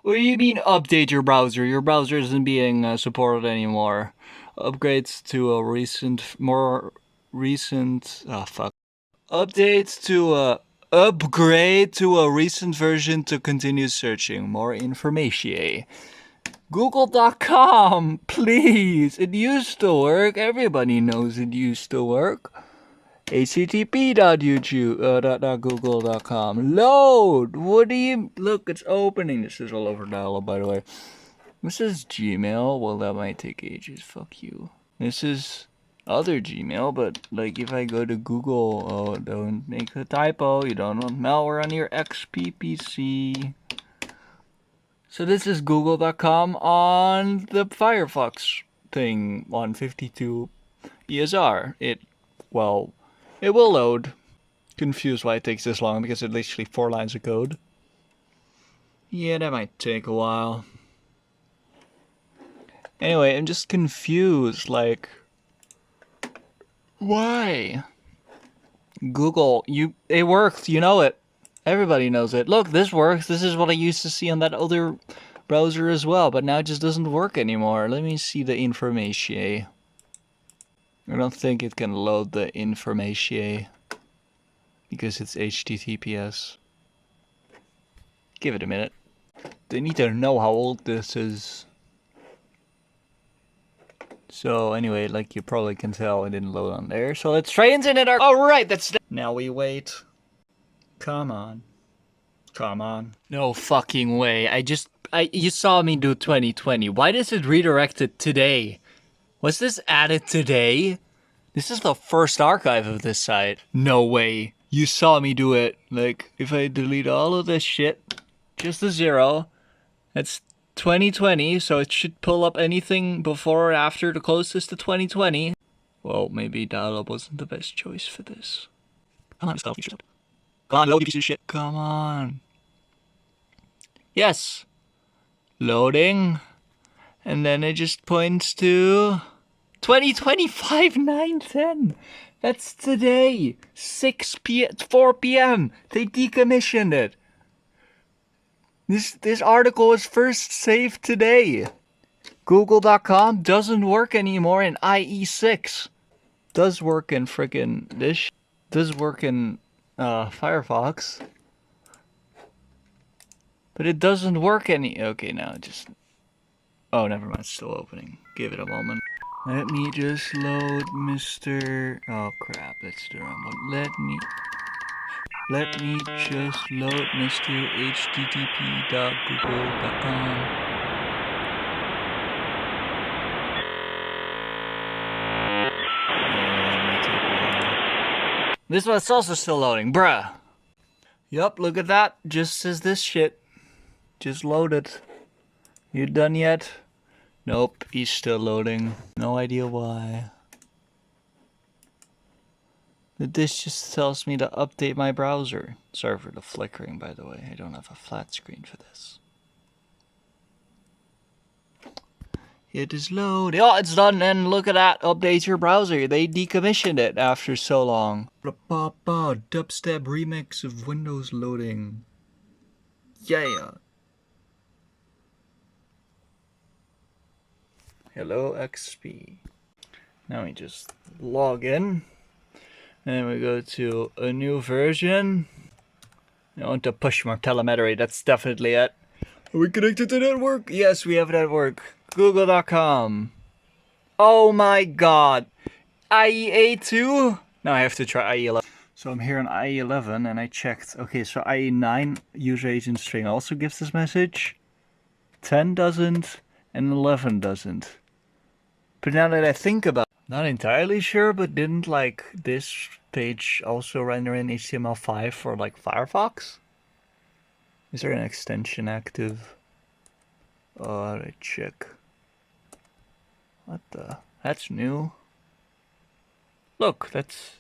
What do you mean update your browser? Your browser isn't being supported anymore. Upgrades to a Updates to upgrade to a recent version to continue searching. More information. Google.com, please. It used to work. Everybody knows it used to work. http.google.com. Load. What do you look? It's opening. This is all over dial-up, by the way. This is Gmail. Well, that might take ages. Fuck you. This is other Gmail, but like if I go to Google, oh, don't make a typo. You don't want malware on your XP PC. So this is google.com on the Firefox thing on 52 ESR. It will load. Confused why it takes this long because it's literally 4 lines of code. Yeah, that might take a while. Anyway, I'm just confused, like, why? Google, it works, you know it. Everybody knows it. Look, this works. This is what I used to see on that other browser as well, but now it just doesn't work anymore. Let me see the information. I don't think it can load the information because it's HTTPS. Give it a minute. They need to know how old this is. So anyway, like you probably can tell, it didn't load on there. So let's try Internet Archive. Alright, now we wait. Come on. Come on. No fucking way. You saw me do 2020. Why does it redirect it today? Was this added today? This is the first archive of this site. No way. You saw me do it. Like, if I delete all of this shit, just a 0, that's 2020, so it should pull up anything before or after the closest to 2020. Well, maybe dial-up wasn't the best choice for this. Come on, stop. Come on, load you piece of shit. Come on. Yes. Loading. And then it just points to 2025 9/10. That's today. 4 p.m. They decommissioned it. This article was first saved today. Google.com doesn't work anymore in IE6. Does work in frickin' this. Does work in Firefox. But it doesn't work okay, now just... Oh, never mind, it's still opening. Give it a moment. Let me just load Mr... Oh crap, that's the wrong one. Let me just load Mr. http.google.com. This one's also still loading, bruh. Yup, look at that. Just says this shit. Just loaded. You done yet? Nope, he's still loading. No idea why. This just tells me to update my browser. Sorry for the flickering, by the way. I don't have a flat screen for this. It is loaded. Oh, it's done, and look at that. Update your browser. They decommissioned it after so long. Dubstep remix of Windows loading. Yeah. Hello, XP. Now we just log in. And we go to a new version. I want to push more telemetry. That's definitely it. Are we connected to network? Yes, we have network. Google.com. Oh my god. IE8 Now I have to try IE11. So I'm here on IE11 and I checked. Okay, so IE9 user agent string also gives this message. 10 doesn't and 11 doesn't. But now that I think about it, not entirely sure, but didn't like this page also render in HTML5 for like Firefox? Is there an extension active? Oh, I check. What the? That's new. Look, that's...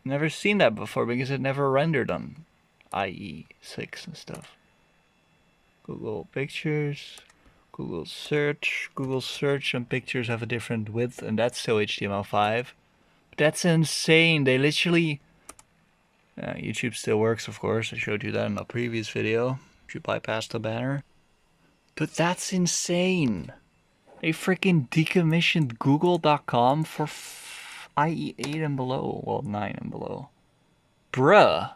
Never seen that before because it never rendered on IE6 and stuff. Google Pictures, Google Search. Google Search and Pictures have a different width and that's still HTML5. But that's insane. They literally... YouTube still works, of course. I showed you that in a previous video. You bypass the banner. But that's insane. They freaking decommissioned Google.com for IE8 and below. Well, 9 and below. Bruh.